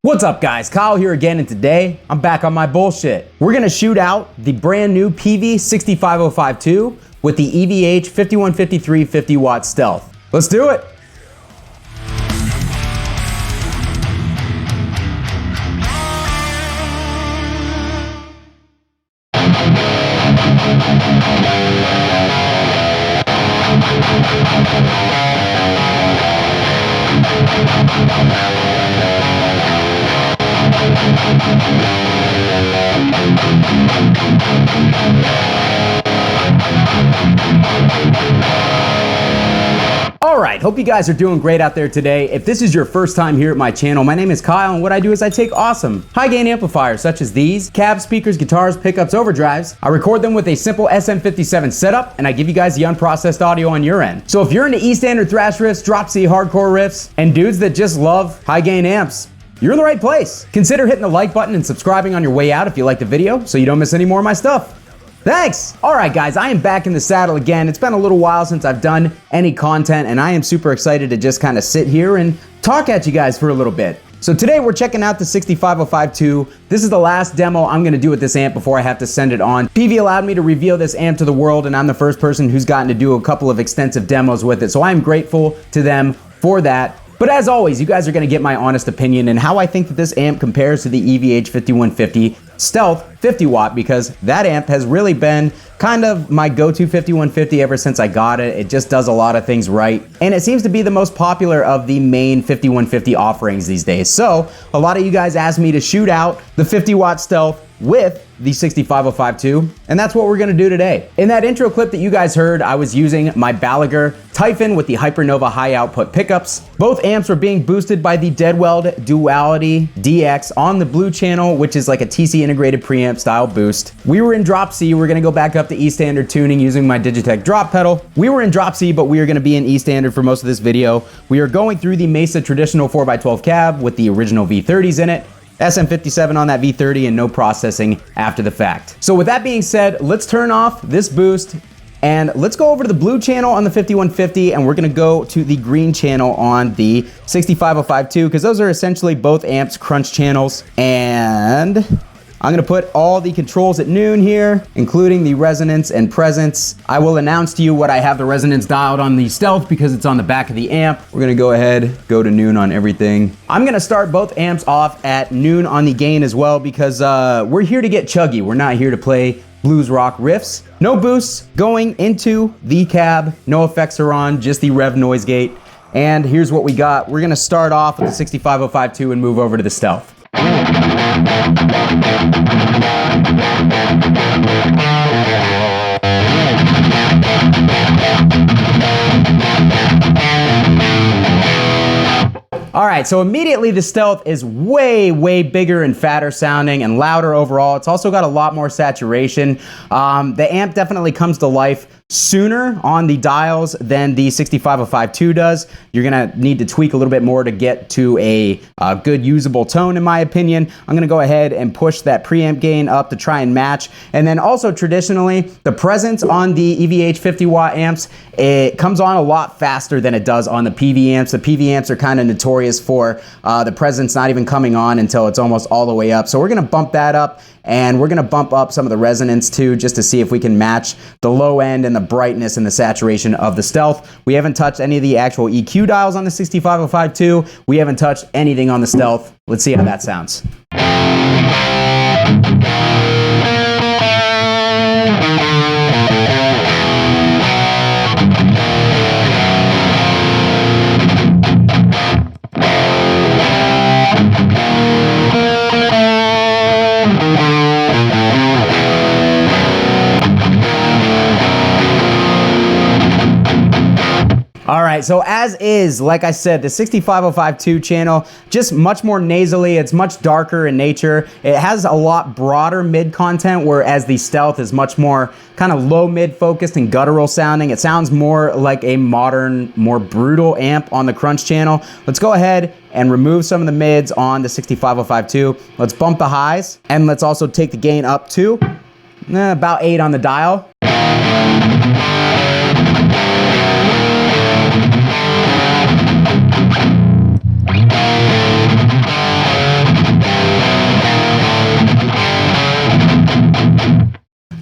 What's up guys, Kyle here again, and today I'm back on my bullshit. We're gonna shoot out the brand new Peavey 65052 with the EVH 5153 50 watt stealth. Let's do it. Alright, hope you guys are doing great out there today. If this is your first time here at my channel, my name is Kyle, and what I do is I take awesome high gain amplifiers such as these, cab speakers, guitars, pickups, overdrives. I record them with a simple SM57 setup, and I give you guys the unprocessed audio on your end. So if you're into E-standard thrash riffs, drop C hardcore riffs, and dudes that just love high gain amps, you're in the right place. Consider hitting the like button and subscribing on your way out if you like the video so you don't miss any more of my stuff. Thanks! Alright guys, I am back in the saddle again. It's been a little while since I've done any content, and I am super excited to just kind of sit here and talk at you guys for a little bit. So today we're checking out the 65052. This is the last demo I'm gonna do with this amp before I have to send it on. Peavey allowed me to reveal this amp to the world, and I'm the first person who's gotten to do a couple of extensive demos with it, so I'm grateful to them for that. But as always, you guys are gonna get my honest opinion and how I think that this amp compares to the EVH 5150 Stealth 50 watt, because that amp has really been kind of my go-to 5150 ever since I got it. It just does a lot of things right, and it seems to be the most popular of the main 5150 offerings these days. So a lot of you guys asked me to shoot out the 50 watt Stealth with the 65052, and that's what we're gonna do today. In that intro clip that you guys heard, I was using my Balaguer Typhon with the Hypernova high output pickups. Both amps were being boosted by the Deadweld Duality DX on the blue channel, which is like a TC integrated preamp style boost. We were in drop C. We're gonna go back up to E standard tuning using my Digitech drop pedal. We were in drop C, but we are gonna be in E standard for most of this video. We are going through the Mesa traditional 4x12 cab with the original V30s in it. SM57 on that V30 and no processing after the fact. So with that being said, let's turn off this boost and let's go over to the blue channel on the 5150, and we're gonna go to the green channel on the 65052, because those are essentially both amps crunch channels. And I'm gonna put all the controls at noon here, including the resonance and presence. I will announce to you what I have the resonance dialed on the Stealth because it's on the back of the amp. We're gonna go ahead, go to noon on everything. I'm gonna start both amps off at noon on the gain as well, because we're here to get chuggy. We're not here to play blues rock riffs. No boosts going into the cab, no effects are on, just the rev noise gate. And here's what we got. We're gonna start off with the 65052 and move over to the Stealth. All right, so immediately the Stealth is way bigger and fatter sounding and louder overall. It's also got a lot more saturation. The amp definitely comes to life sooner on the dials than the 65052 does. You're gonna need to tweak a little bit more to get to a good usable tone, in my opinion. I'm gonna go ahead and push that preamp gain up to try and match. And then also traditionally, the presence on the EVH 50 watt amps, it comes on a lot faster than it does on the Peavey amps. The Peavey amps are kind of notorious for the presence not even coming on until it's almost all the way up. So we're gonna bump that up, and we're gonna bump up some of the resonance too, just to see if we can match the low end and the brightness and the saturation of the Stealth. We haven't touched any of the actual EQ dials on the 65052. We haven't touched anything on the Stealth. Let's see how that sounds. All right, so as is, like I said, the 65052 channel, just much more nasally. It's much darker in nature. It has a lot broader mid content, whereas the Stealth is much more kind of low mid focused and guttural sounding. It sounds more like a modern, more brutal amp on the crunch channel. Let's go ahead and remove some of the mids on the 65052. Let's bump the highs, and let's also take the gain up to about 8 on the dial.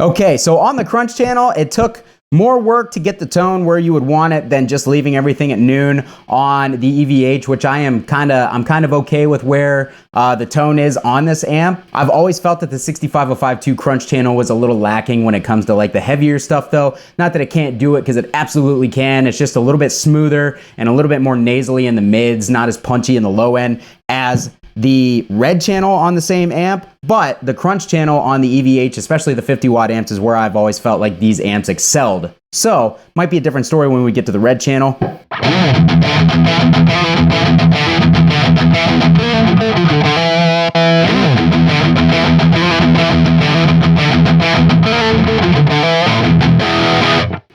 Okay, so on the crunch channel, it took more work to get the tone where you would want it than just leaving everything at noon on the EVH, which I'm kind of okay with where the tone is on this amp. I've always felt that the 65052 crunch channel was a little lacking when it comes to like the heavier stuff though. Not that it can't do it, because it absolutely can. It's just a little bit smoother and a little bit more nasally in the mids, not as punchy in the low end as the red channel on the same amp, but the crunch channel on the EVH, especially the 50 watt amps, is where I've always felt like these amps excelled. So, might be a different story when we get to the red channel.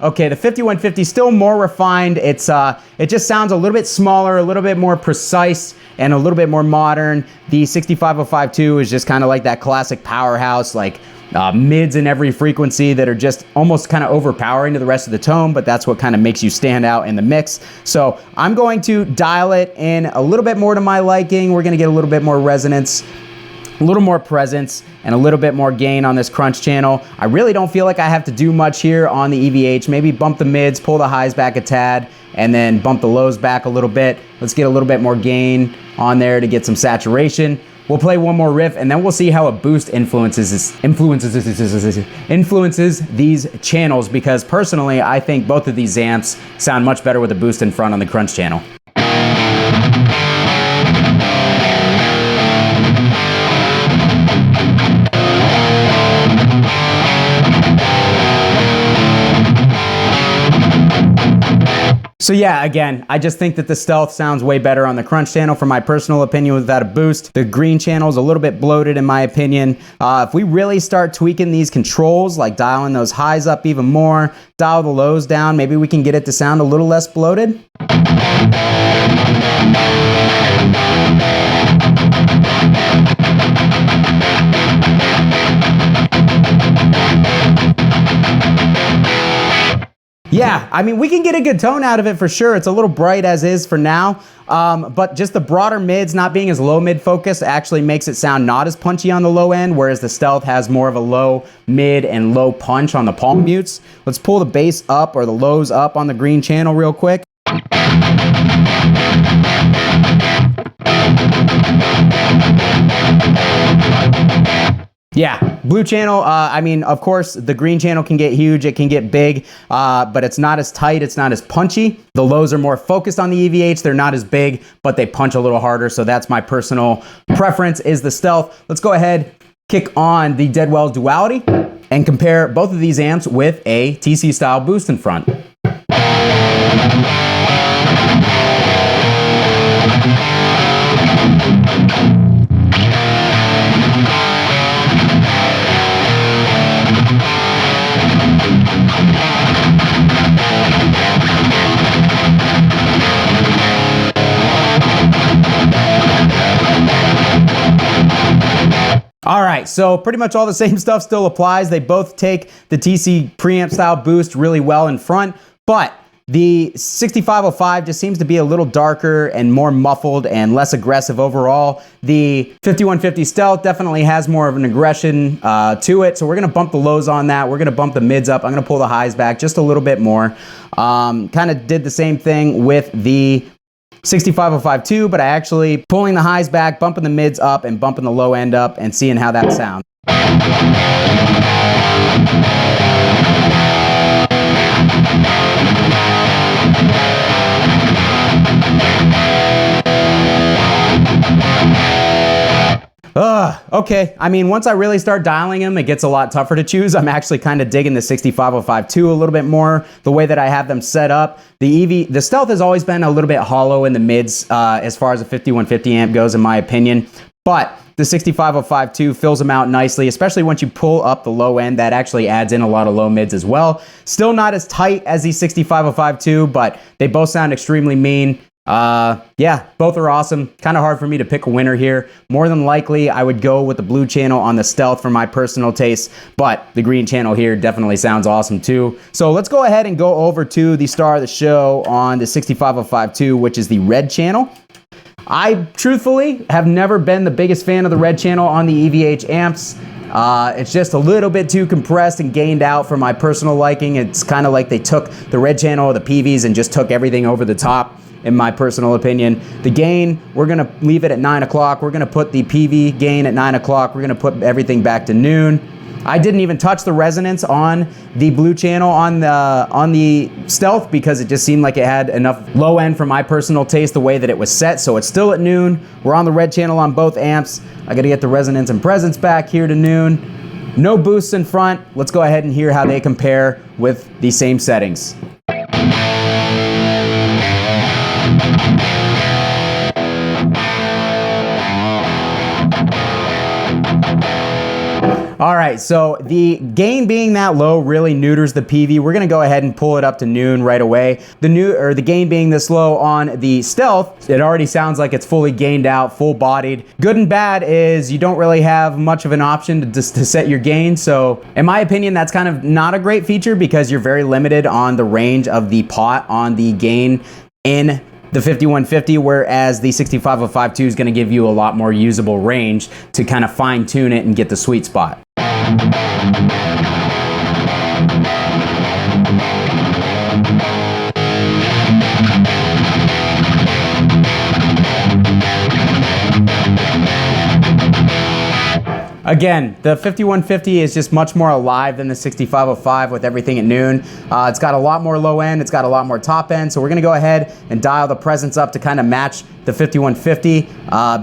Okay, the 5150 still more refined. It just sounds a little bit smaller, a little bit more precise, and a little bit more modern. The 65052 is just kind of like that classic powerhouse, like mids in every frequency that are just almost kind of overpowering to the rest of the tone, but that's what kind of makes you stand out in the mix. So I'm going to dial it in a little bit more to my liking. We're gonna get a little bit more resonance, a little more presence, and a little bit more gain on this crunch channel. I really don't feel like I have to do much here on the EVH. Maybe bump the mids, pull the highs back a tad, and then bump the lows back a little bit. Let's get a little bit more gain on there to get some saturation. We'll play one more riff, and then we'll see how a boost influences these channels, because personally, I think both of these amps sound much better with a boost in front on the crunch channel. So yeah, again, I just think that the Stealth sounds way better on the crunch channel, for my personal opinion, without a boost. The green channel is a little bit bloated in my opinion. If we really start tweaking these controls, like dialing those highs up even more, dial the lows down, maybe we can get it to sound a little less bloated. Yeah, I mean, we can get a good tone out of it for sure. It's a little bright as is for now, but just the broader mids not being as low mid focused actually makes it sound not as punchy on the low end, whereas the Stealth has more of a low mid and low punch on the palm mutes. Let's pull the bass up, or the lows up, on the green channel real quick. Yeah, blue channel, I mean, of course, the green channel can get huge, it can get big, but it's not as tight, it's not as punchy. The lows are more focused on the EVH, they're not as big, but they punch a little harder, so that's my personal preference, is the Stealth. Let's go ahead, kick on the Deadwell's Duality, and compare both of these amps with a TC style boost in front. All right, so pretty much all the same stuff still applies. They both take the TC preamp style boost really well in front, but the 6505 just seems to be a little darker and more muffled and less aggressive overall. The 5150 Stealth definitely has more of an aggression to it, so we're gonna bump the lows on that. We're gonna bump the mids up. I'm gonna pull the highs back just a little bit more. Kind of did the same thing with the 65052, but I actually pulling the highs back, bumping the mids up, and bumping the low end up, and seeing how that sounds. Okay, I mean, once I really start dialing them, it gets a lot tougher to choose. I'm actually kind of digging the 65052 a little bit more, the way that I have them set up. The Stealth has always been a little bit hollow in the mids as far as a 5150 amp goes, in my opinion, but the 65052 fills them out nicely, especially once you pull up the low end. That actually adds in a lot of low mids as well. Still not as tight as the 65052, but they both sound extremely mean. Yeah, both are awesome. Kind of hard for me to pick a winner here. More than likely, I would go with the blue channel on the Stealth for my personal taste, but the green channel here definitely sounds awesome too. So let's go ahead and go over to the star of the show on the 65052, which is the red channel. I truthfully have never been the biggest fan of the red channel on the EVH amps. It's just a little bit too compressed and gained out for my personal liking. It's kind of like they took the red channel of the Peaveys and just took everything over the top, in my personal opinion. The gain, we're gonna leave it at 9 o'clock. We're gonna put the Peavey gain at 9 o'clock. We're gonna put everything back to noon. I didn't even touch the resonance on the blue channel on the Stealth because it just seemed like it had enough low end for my personal taste the way that it was set. So it's still at noon. We're on the red channel on both amps. I gotta get the resonance and presence back here to noon. No boosts in front. Let's go ahead and hear how they compare with the same settings. All right, so the gain being that low really neuters the Peavey. We're gonna go ahead and pull it up to noon right away. The gain being this low on the Stealth, it already sounds like it's fully gained out, full bodied. Good and bad is you don't really have much of an option to set your gain. So in my opinion, that's kind of not a great feature because you're very limited on the range of the pot on the gain in the 5150, whereas the 65052 is going to give you a lot more usable range to kind of fine tune it and get the sweet spot. Again, the 5150 is just much more alive than the 6505 with everything at noon. It's got a lot more low end, it's got a lot more top end, so we're gonna go ahead and dial the presence up to kind of match the 5150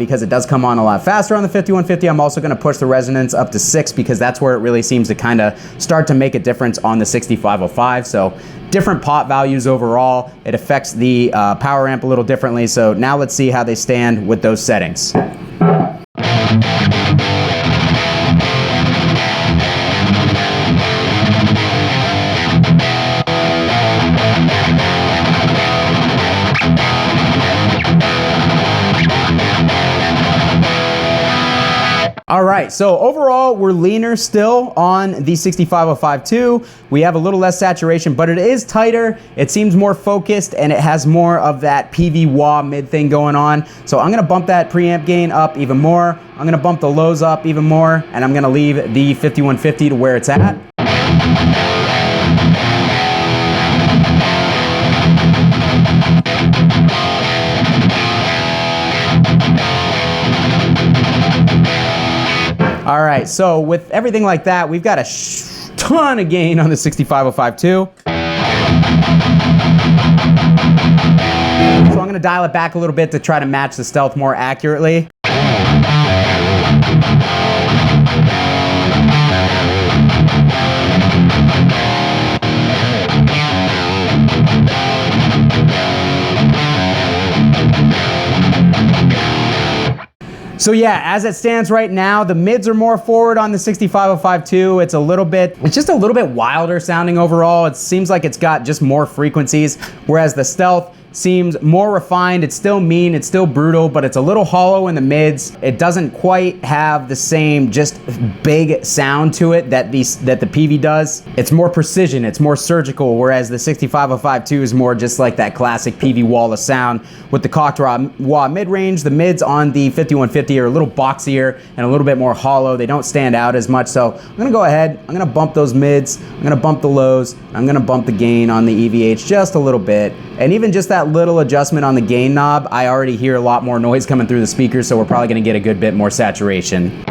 because it does come on a lot faster on the 5150. I'm also gonna push the resonance up to 6 because that's where it really seems to kind of start to make a difference on the 6505. So different pot values overall. It affects the power amp a little differently. So now let's see how they stand with those settings. All right, so overall, we're leaner still on the 65052. We have a little less saturation, but it is tighter. It seems more focused, and it has more of that Peavey wah mid thing going on. So I'm gonna bump that preamp gain up even more. I'm gonna bump the lows up even more, and I'm gonna leave the 5150 to where it's at. All right, so with everything like that, we've got a ton of gain on the 65052. So I'm gonna dial it back a little bit to try to match the Stealth more accurately. So yeah, as it stands right now, the mids are more forward on the 65052. It's just a little bit wilder sounding overall. It seems like it's got just more frequencies, whereas the Stealth seems more refined. It's still mean, it's still brutal, but it's a little hollow in the mids. It doesn't quite have the same just big sound to it that the Peavey does. It's more precision, it's more surgical, whereas the 65052 is more just like that classic Peavey wall of sound with the cocked wah mid-range. The mids on the 5150 are a little boxier and a little bit more hollow. They don't stand out as much. So I'm gonna go ahead, I'm gonna bump those mids, I'm gonna bump the lows, I'm gonna bump the gain on the EVH just a little bit. And even just that little adjustment on the gain knob, I already hear a lot more noise coming through the speakers, so we're probably gonna get a good bit more saturation.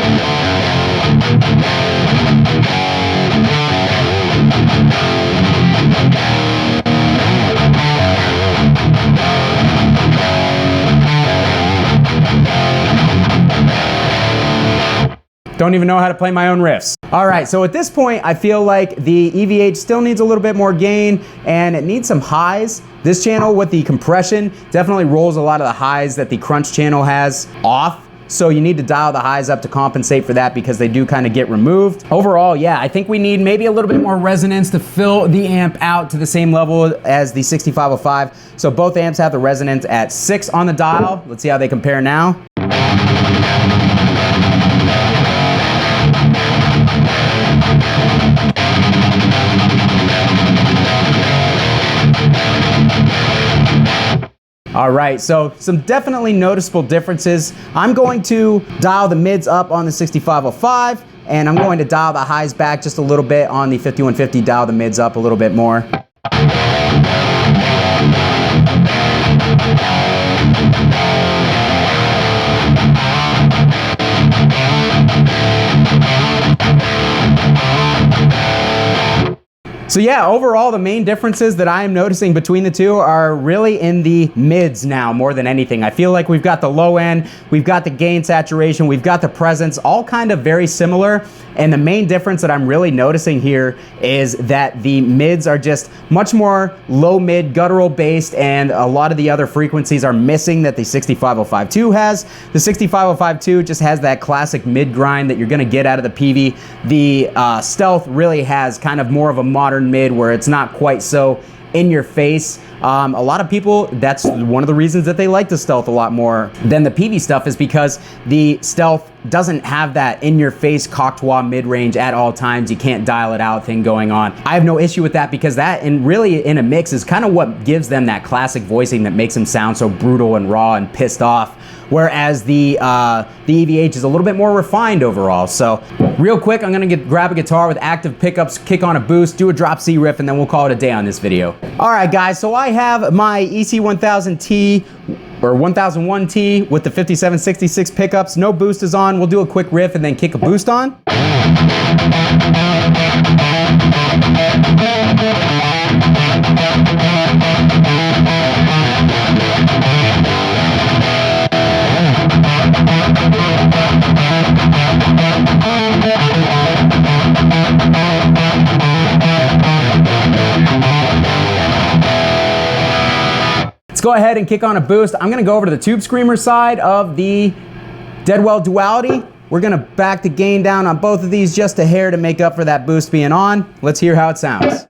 Don't even know how to play my own riffs. All right, so at this point, I feel like the EVH still needs a little bit more gain and it needs some highs. This channel with the compression definitely rolls a lot of the highs that the Crunch channel has off. So you need to dial the highs up to compensate for that because they do kind of get removed. Overall, yeah, I think we need maybe a little bit more resonance to fill the amp out to the same level as the 6505. So both amps have the resonance at 6 on the dial. Let's see how they compare now. All right, so some definitely noticeable differences. I'm going to dial the mids up on the 6505 and I'm going to dial the highs back just a little bit on the 5150, dial the mids up a little bit more. So yeah, overall the main differences that I am noticing between the two are really in the mids now more than anything. I feel like we've got the low end, we've got the gain saturation, we've got the presence, all kind of very similar. And the main difference that I'm really noticing here is that the mids are just much more low mid guttural based, and a lot of the other frequencies are missing that the 65052 has. The 65052 just has that classic mid grind that you're gonna get out of the Peavey. The Stealth really has kind of more of a modern mid where it's not quite so in your face. A lot of people, that's one of the reasons that they like the Stealth a lot more than the Peavey stuff, is because the Stealth doesn't have that in your face cocktail mid-range at all times. You can't dial it out thing going on. I have no issue with that, because that, and really in a mix, is kind of what gives them that classic voicing that makes them sound so brutal and raw and pissed off. Whereas the EVH is a little bit more refined overall. So real quick, I'm gonna grab a guitar with active pickups, kick on a boost, do a drop C riff, and then we'll call it a day on this video. All right guys, so I have my EC1000T or 1001T with the 5766 pickups. No boost is on. We'll do a quick riff and then kick a boost on. Let's go ahead and kick on a boost. I'm gonna go over to the Tube Screamer side of the Deadwell Duality. We're gonna back the gain down on both of these just a hair to make up for that boost being on. Let's hear how it sounds.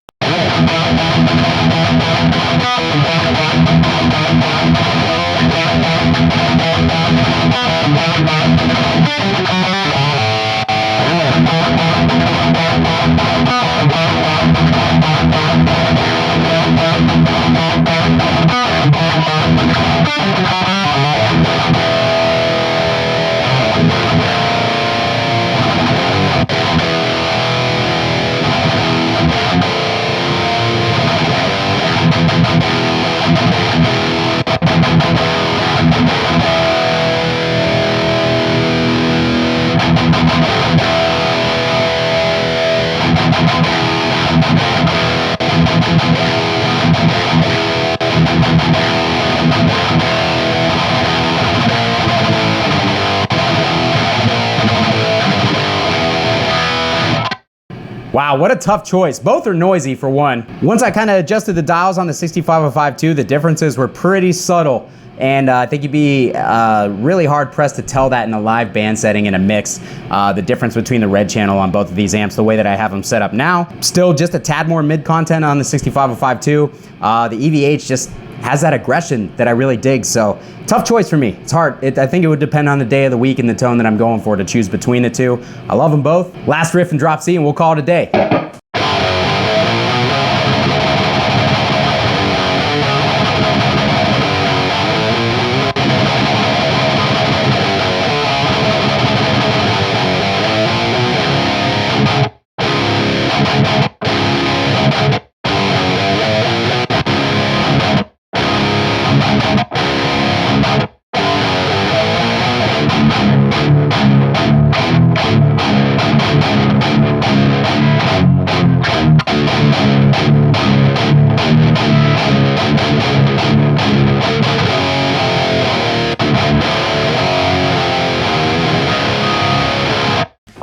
Wow, what a tough choice. Both are noisy for one. Once I kind of adjusted the dials on the 65052, the differences were pretty subtle. And I think you'd be really hard pressed to tell that in a live band setting in a mix, the difference between the red channel on both of these amps, the way that I have them set up now. Still just a tad more mid content on the 65052. The EVH just has that aggression that I really dig, so tough choice for me. It's hard. I think it would depend on the day of the week and the tone that I'm going for to choose between the two. I love them both. Last riff and drop C and we'll call it a day.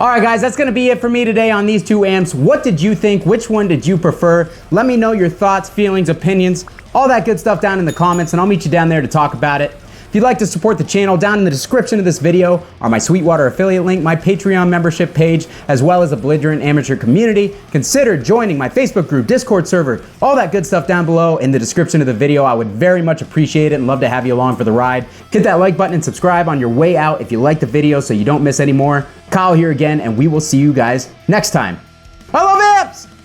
All right guys, that's gonna be it for me today on these two amps. What did you think? Which one did you prefer? Let me know your thoughts, feelings, opinions, all that good stuff down in the comments, and I'll meet you down there to talk about it. If you'd like to support the channel, down in the description of this video are my Sweetwater affiliate link, my Patreon membership page, as well as a belligerent amateur community. Consider joining my Facebook group, Discord server, all that good stuff down below in the description of the video. I would very much appreciate it and love to have you along for the ride. Hit that like button and subscribe on your way out if you like the video so you don't miss any more. Kyle here again, and we will see you guys next time. I love amps!